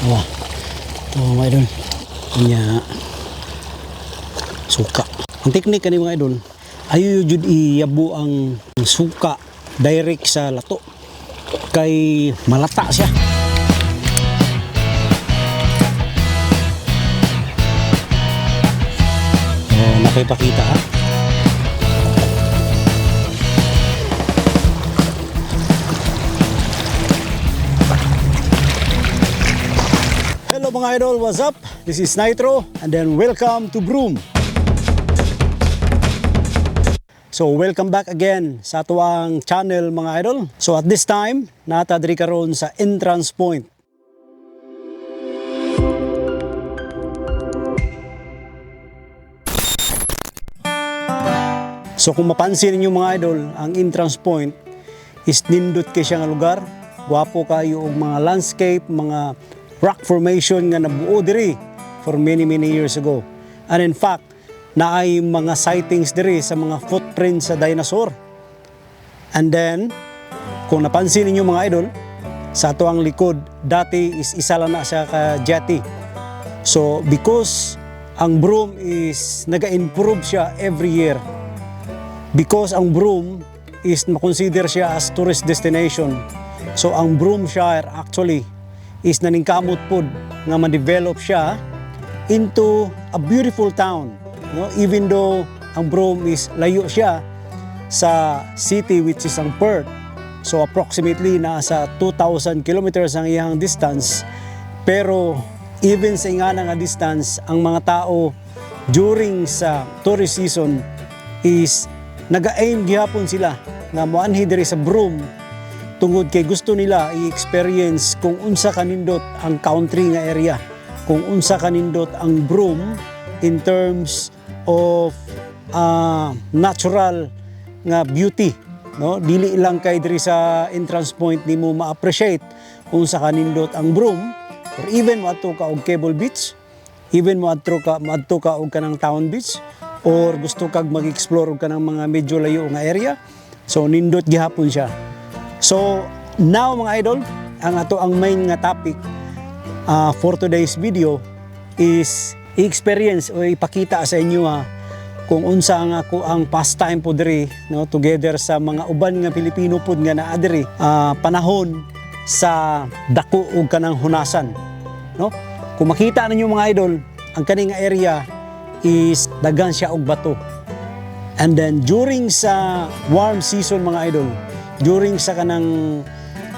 Wah. Ito mga idol. Kanya suka. Ang teknik kani mga idol, ayo jud iyabo ang suka direct sa lato. Kay malata siya. Nakipakita ha. Hello mga idol, what's up? This is Nitro and then welcome to Broom. So welcome back again sa tuwang channel mga idol. So at this time, natadri karon sa entrance point. So kung mapansin niyo mga idol, ang entrance point is nindot kay siya nga lugar. Guwapo kayo og mga landscape, mga rock formation nga nabuo diri for many years ago. And in fact, naay mga sightings diri sa mga footprints sa dinosaur. And then, kung napansin niyo mga idol, sa ato ang likod, dati is isa lang na siya ka jetty. So because ang Broom is naga-improve siya every year. Because ang Broom is makonsider siya as tourist destination. So ang Broomshire actually is naningkamot pod nga ma-develop siya into a beautiful town. No? Even though ang Broome is layo siya sa city which is ang Perth. So approximately nasa 2,000 kilometers ang iyang distance. Pero even sa ingana nga distance, ang mga tao during sa tourist season is naga-aim gihapon sila nga moanhi diri sa Broome tungod kay gusto nila i-experience kung unsa kanindot ang country nga area, kung unsa kanindot ang Broome in terms of natural nga beauty, no? Dili lang kay diri sa entrance point nimo ma-appreciate kung unsa kanindot ang Broome, or even moadto ka og Cable Beach, even moadto ka og kanang Town Beach, or gusto kag mag-explore og kanang mga medyo layo nga area. So nindot gihapon siya. So now mga idol, ang ato ang main nga topic for today's video is i-experience o ipakita sa inyo kung unsa nga ako ang pastime po diri, no, together sa mga uban nga Pilipino pod nga naa diri panahon sa dako ug kanang hunasan, no? Kung makita ninyo mga idol, ang kani nga area is daghan siya og bato. And then during sa warm season mga idol, during sa kanang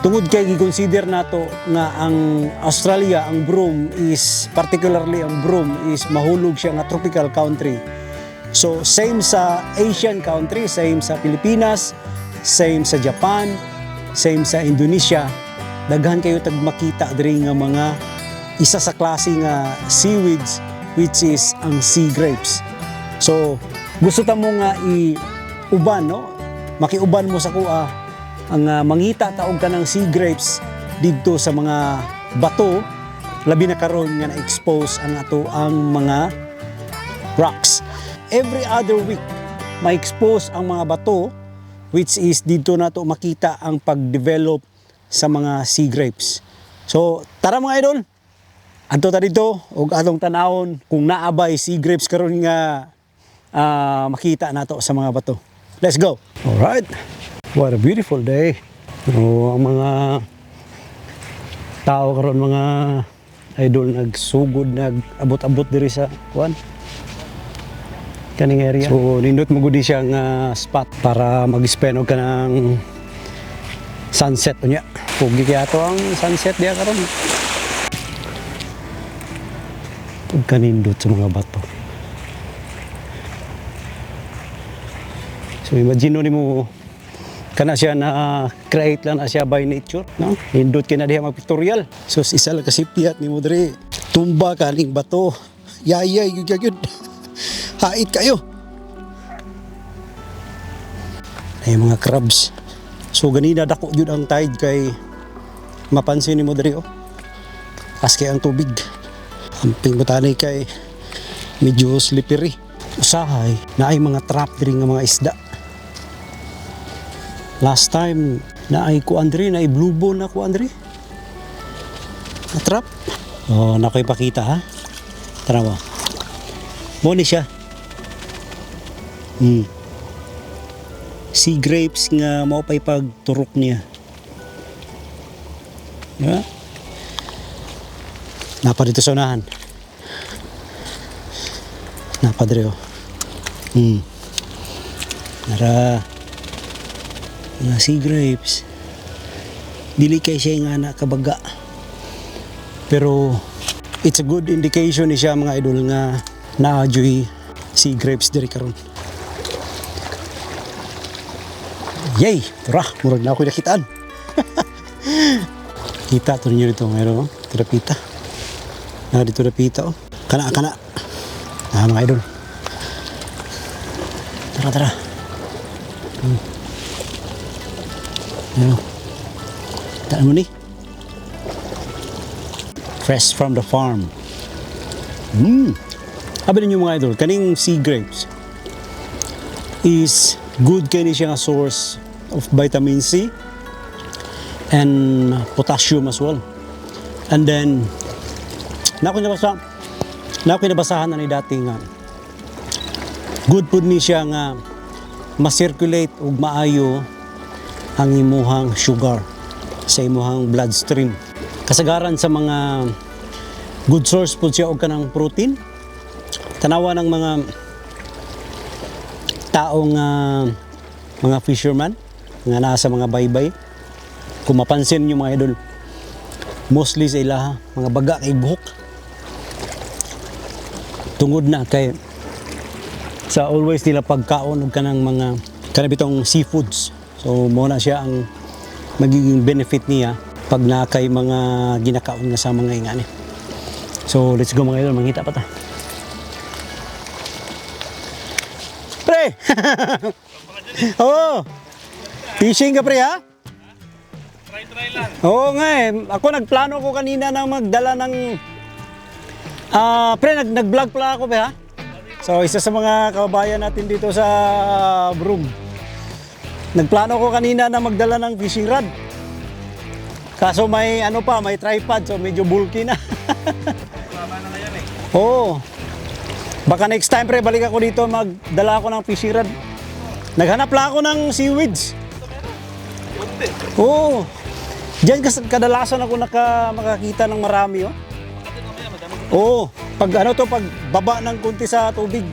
tungod kay gi-consider nato nga ang Australia, ang Broome is particularly ang Broome is mahulog siya nga tropical country. So same sa Asian country, same sa Pilipinas, same sa Japan, same sa Indonesia, daghan kayo tag makita diri nga mga isa sa klase nga seaweeds which is ang sea grapes. So gusto ta mo nga i-uban, no? Makiuban mo sa kuha ang mangita taog ka ng sea grapes dito sa mga bato, labi na karon nga na-expose ang ato ang mga rocks. Every other week ma-expose ang mga bato which is dito nato makita ang pag-develop sa mga sea grapes. So tara mga idol, adto ta dito og atong tanawon kung naabay sea grapes karon nga makita nato sa mga bato. Let's go. All right. What a beautiful day. So, ang mga tao karon, mga idol, nagsugod, nag-abot-abot diri sa kuan kaning area. So nindot mo gudi siya nga spot para mag-spend og kanang sunset unya. Pugi kaya to ang sunset diya karon. Ug kanindot sa mga bato. So imagine nimo kana siya na create lang na siya by nature, no? Hindot kina diha mag-pictorial. So isa lang kasi piyat nimo diri tumba kaning bato. Yayay gyud. Hait kayo. Ay mga crabs. So ganina dako jud ang tide kay mapansin nimo diri Aski ang tubig. Amping botanay kay medyo slippery. Usahay na ay mga trap diri nga mga isda. Last time na ay kuan diri, na ay blue bone na kuan diri. Atrap. Oh, nakoy pakita ha. Tara mo. Mo ni siya. Sea grapes nga mao pay pagturok niya. Diba? Napa dito sa unahan. Napa dito. Nara. Nga sea grapes. Dili kay siya nga nakabaga. Pero it's a good indication ni siya mga idol nga na-enjoy sea grapes diri karon. Yay! Tara, murag na ako nakitaan. Kita to ninyo dito, mayroon, terapita. Dito terapita, oh. Kana. Mga idol. Tara. Taan mo ni. Fresh from the farm. Sabi ninyo mga idol, kaning sea grapes is good kani siya nga source of vitamin C and potassium as well. And then nabasahan na ni dati nga good food ni siya nga ma-circulate ug maayo ang imuhang sugar sa imuhang bloodstream. Kasagaran sa mga good source po siya og kanang protein. Tanawa ng mga taong mga fisherman nga nasa mga baybay. Kung mapansin niyo mga idol, mostly sa ilaha mga baga kay buhok. Tungod na kay sa always nila pagkaon og kanang mga kanabitong seafoods. So mo na siya ang magiging benefit niya pag nakay mga ginakaon nga sa mga ingani. So let's go mga idol, mangita pa ta. Pre! Oo! Fishing ka pre ha? Try lang. Oo nga eh. Ako nagplano ko kanina na magdala ng pre, nag-vlog pala ako pre ha? So isa sa mga kababayan natin dito sa Broome. Nagplano ko kanina na magdala ng fishing rod. Kaso may may tripod so medyo bulky na. Tama na ngayon eh. Oo. Baka next time pre, balik ako dito magdala ako ng fishing rod. Naghanap lang ako ng seaweeds. Oo. Diyan kadalasan ako makakita ng marami oh. Oo. Pag pag baba ng kunti sa tubig.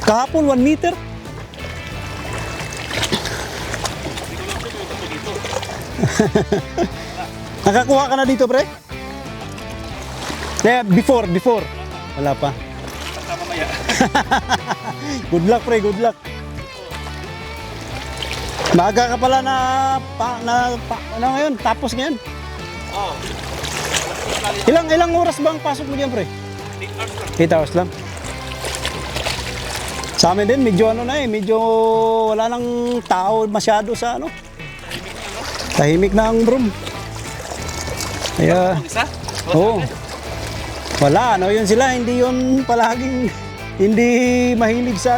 Kahapon 1 meter. Nakakuha ka na dito pre? Before. Wala pa. Mamaya. Good luck pre, good luck. Maaga ka pala ano ngayon? Tapos ngayon? Oo. Ilang oras bang pasok mo diyan pre? 8 hours lang. Sa amin din medyo medyo wala nang tao masyado sa Tahimik na ang Broome. Kaya Isa? oo. Wala, yun sila, hindi yun palaging, hindi mahilig sa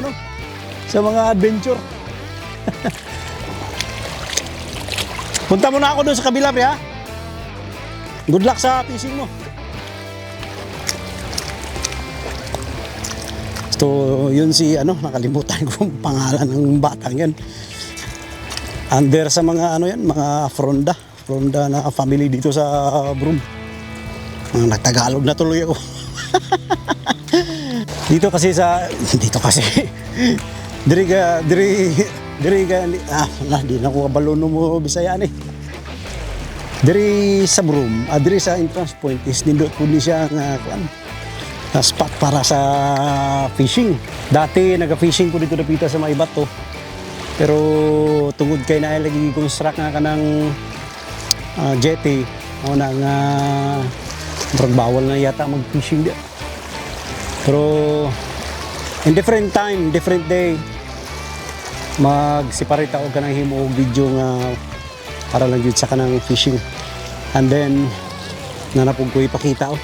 sa mga adventure. Punta muna ako doon sa kabila, pre, ha? Good luck sa fishing mo. So, yun si, nakalimutan ko ang pangalan ng batang yan. Under sa mga, mga Fronda na family dito sa Broome. Nagtagalog na tuloy ako. dito kasi diri ka di na ko kabalo mo Bisaya ni. Diri sa Broome, diri sa entrance point is nindot po ni siya nga spot para sa fishing. Dati naga-fishing ko dito dapita sa mga bato. Pero tungod kay na lagi construct nga kanang jetty, nga bawal na yata mag-fishing di. Pero in different time, different day, mag-separate ako kanang himo og video nga para lang yun sa kanang fishing. And then nanapog ko ipakita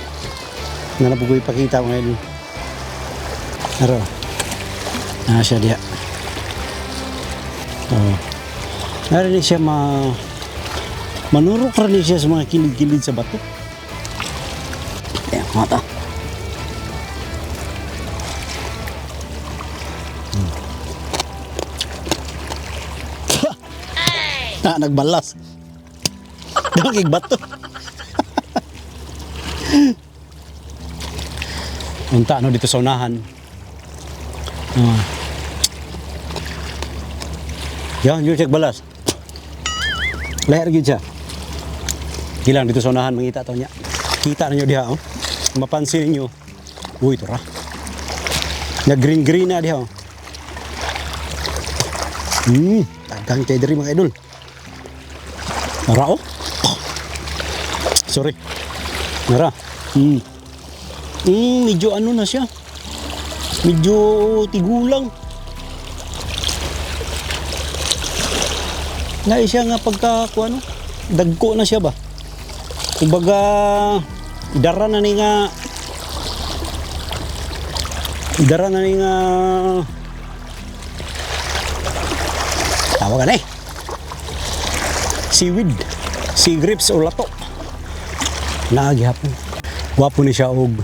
ngayon. Pero siya diya. Narinig siya Manurok ra ni siya sa mga kilid-kilid sa bato. Ayan, mata. Nagbalas. Dagig bato. Unta no dito sa unahan. Yan, yun siya balas. Lahir yun siya. Gilang dito sa unahan, mangita to niya. Kita na nyo diha, oh. Mapansin nyo. Uy, ito ra. Nag-green-green na diha, oh. Tagang kayo diri mga idol. Nara, oh. Sorry. Nara. Medyo ano na siya. Medyo tigulang. Nai siya nga pagka ano, dagko na siya ba. Kumbaga idara na ni nga tawagan seaweed, sea grapes o lato. Naagihapon. Wapo ni siya og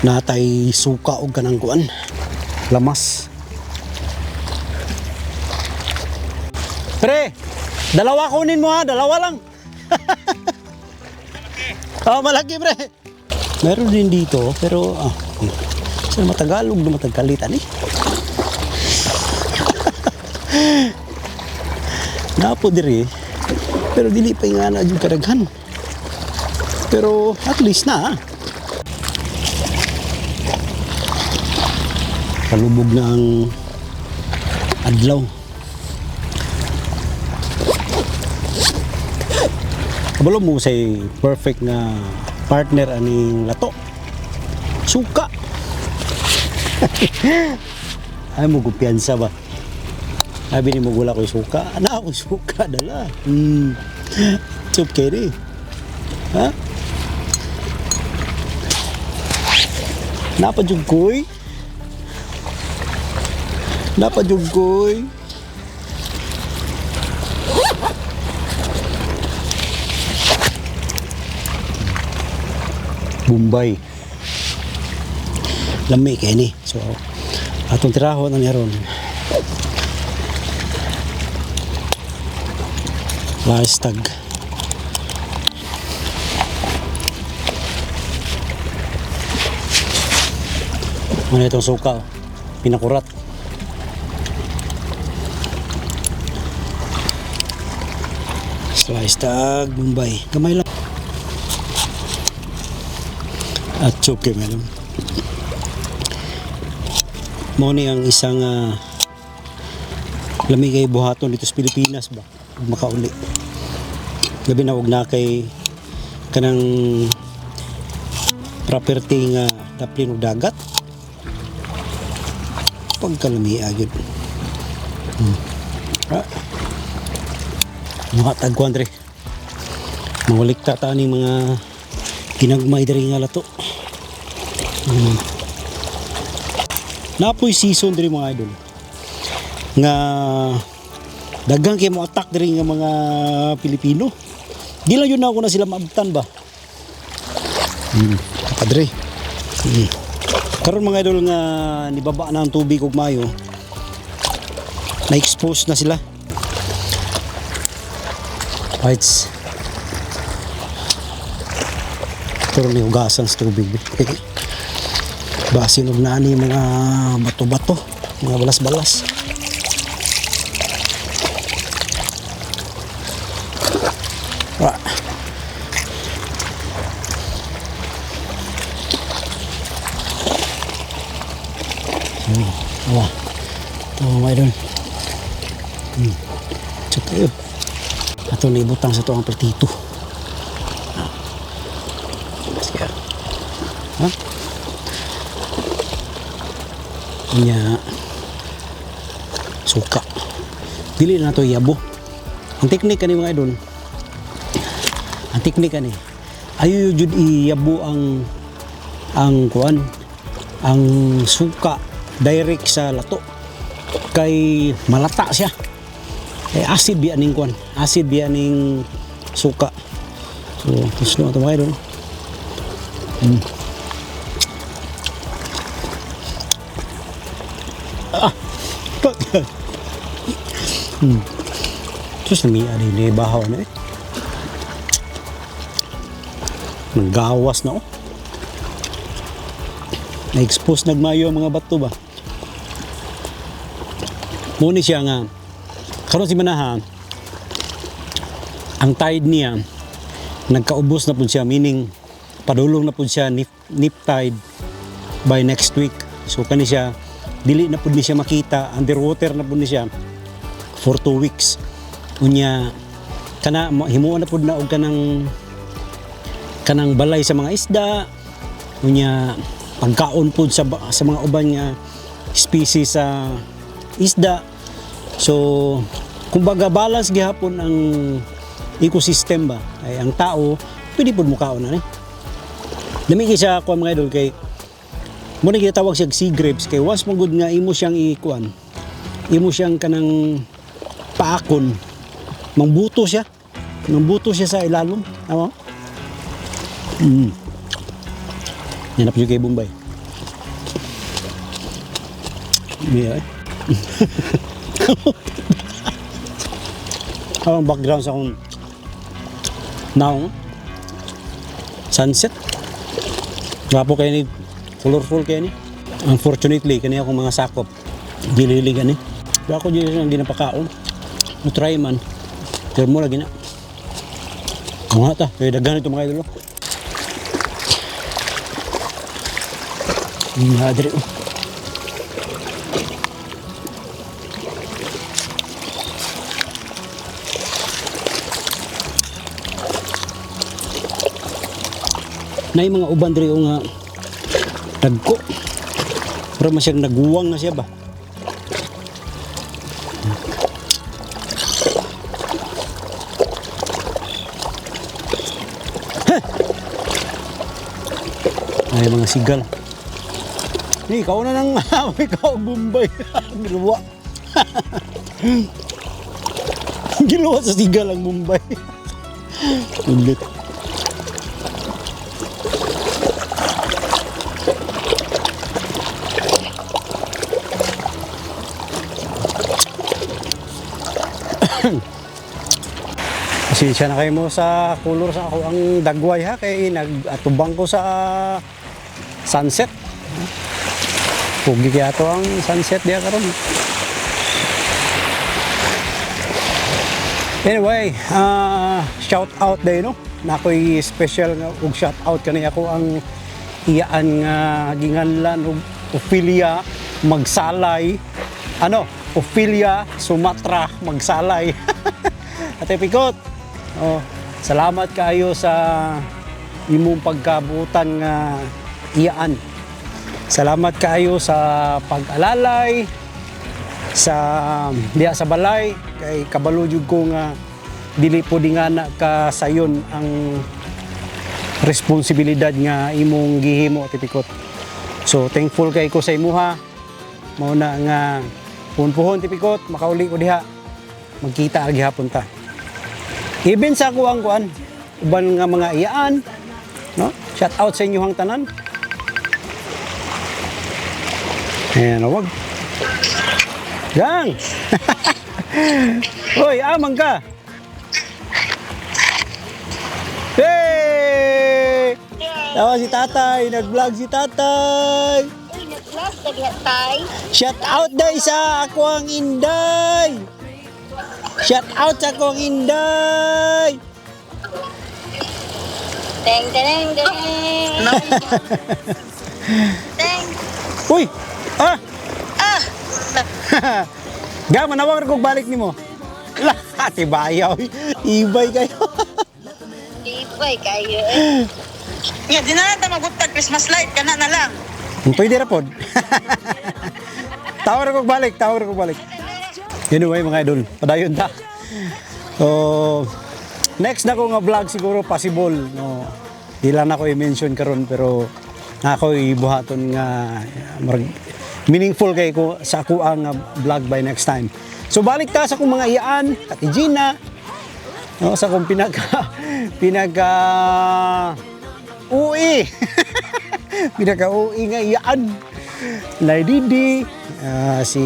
natay suka og kanang kuan. Lamas. Pre, dalawa kunin mo ha, dalawa lang. Oh, malaki pre. Meron din dito, pero saan matagalog na matagkalitan eh. Napo diri, pero dili pa nga na yung kadaghan. Pero at least na. Kalubog na ang adlaw. Kabalo mo say perfect nga partner aning lato. Suka. Ay mo kumpiyansa ba? Sabi ni mo wala ko suka. Ana ko suka dala. Chup kere. Ha? Napadjugkoy. Napadjugkoy. Bombay. Lami kay ni. So atong tirahon na niron. Lastag. Ano itong suka? Pinakurat. Slice tag Bombay. Gamay lang. At choke meron. Mo ni ang isang lamig kay buhaton dito sa Pilipinas ba? Makauli. Gabi na wag na kay kanang property nga daplin og dagat. Pagkalami agad. Mga tagkuan dre. Mawalikta ta ni mga ginagmay diri nga lato. Napoy season diri mga idol. Nga dagang kay mo attack diri nga mga Pilipino. Di lang yun na ako na sila maabtan ba. Padre. Karon mga idol nga nibaba na ang tubig ug mayo. Na-expose na sila. Bites. Pero ni ugasan sa tubig. Basin og nani mga bato-bato, mga balas-balas. Awa. Oh, my God. Check yun. Ato na ibutang sa ito ang platito. Sige. Ha? Nya suka. Dili na to yabo. Ang teknik kani mga idol. Ang teknik kani. Ayo jud iyabo ang kuan, ang suka direct sa lato. Kay malata siya. Kay acid biya ning kuan. Acid biya ning suka. So, gusto ito mga idol. Terus nami ada ini bahaw na eh. Nanggawas na oh. Na-expose nagmayo ang mga bato ba. Muna siya nga. Karon si Manaha, ang tide niya, nagkaubos na po siya, meaning padulong na po siya nip tide by next week. So kani siya, dili na po ni siya makita, underwater na po ni siya for 2 weeks. Unya, kana himuon na po na og kanang balay sa mga isda. Unya, pagkaon po sa mga uban nga species sa isda. So, kumbaga balance gihapon ang ecosystem ba. Ay ang tao pwede pud mo kaon ani. Dami siya ko mga idol kay mo na gitawag siya sea grapes kay once magud nga imo siyang ikuan. Imo siyang kanang paakon. Mangbuto siya. Mangbuto siya sa ilalom. Tama? Yan na po yung kay Bombay. Yeah. Ang background sa akong naong sunset. Grapo kayo ni colorful kayo ni. Unfortunately, kaniya akong mga sakop. Gililigan ni. Pero ako dito ang ginapakaon. Try man. Pero mo lagi na. Ang hata. Kaya dagan ito mga idolo. Madre. Na yung mga uban diri nga dagko. Pero masyang naguwang na siya ba? Ay mga sigal. Ni ikaw na nang ikaw Bombay. Giluwa. Giluwa sa sigal ang Bombay. Ulit. Pasensya na kayo mo sa color sa ako ang dagway ha kay nag-atubang ko sa sunset. Pugi kaya to ang sunset diya karon. Anyway, shout out day no. Na ako'y special nga og shout out kanay ako ang iyaan nga ginganlan og Ophelia Magsalay. Ophelia Sumatra Magsalay. Ate Pikot. Oh, salamat kayo sa imong pagkabutan nga iyaan. Salamat kayo sa pag-alalay sa diya sa balay kay kabalo jud ko nga dili po dingana ka sayon ang responsibilidad nga imong gihimo Ate Pikot. So thankful kay ko sa imuha. Mao na nga puhon-puhon Ate Pikot makauli ko diha. Magkita agi hapon ta. Even sa kuang kuan uban nga mga iyaan, no? Shout out sa inyong tanan. Ayan, wag. Gang! Hoy, amang ka! Hey! Tawa si tatay, nag-vlog si tatay! Nag-vlog ka diha tay. Shout out day sa ako ang Inday! Shout out sa ako ang Inday! Deng deng deng. Deng. Uy! Ah! Ah. Ga, manawag rin kong balik ni mo. Ati bayaw. Ibay kayo. Ibay kayo eh. Nga, di na natin magutag Christmas light, kana na lang. Pwede na po. Tawag rin kong balik. Anyway mga idol, padayon ta. So, next na ko nga vlog siguro possible. No, di lang ako i-mention karon pero ako ibuhaton nga meaningful kay ko sa ako ang vlog by next time. So balik ta sa akong mga iyaan, Kati Gina, No, sa kong pinaka UI. Pinaka UI nga iyaan. Nay Didi, si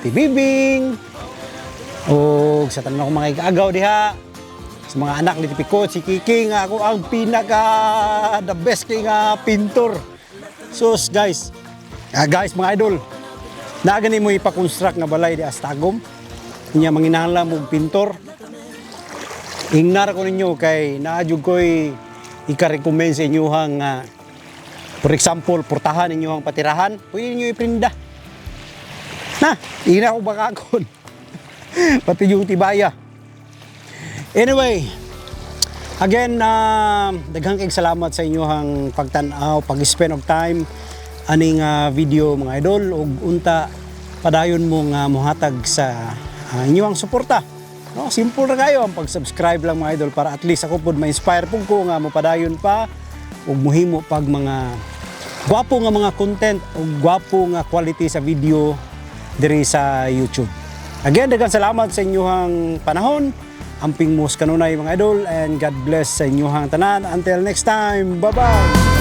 Tibibing, o sa tanong ko mga ikaagaw diha, sa mga anak ni Tipikot, si Kiki nga ako ang pinaka the best kay nga pintor. So guys, mga idol, naagani mo ipa-construct nga balay di Astagom. Inya manginahanglan mo pintor. Ingnar ko ninyo kay naadjud ko'y ika-recommend sa inyo hang for example, portahan ninyo ang patirahan, pwede ninyo iprinda. Na, ina ko bakakon. Pati yung tibaya. Anyway, again, daghang kayong salamat sa inyong pagtanaw, pag-spend of time aning video mga idol ug unta padayon mo nga mohatag sa inyong suporta. No, simple ra kayo ang pag-subscribe lang mga idol para at least ako pud ma-inspire pug ko nga mopadayon pa ug muhimo pag mga gwapo nga mga content ug gwapo nga quality sa video diri sa YouTube. Again, daghang salamat sa inyong panahon. Amping mus kanunay mga idol and God bless sa inyong tanan. Until next time, bye-bye!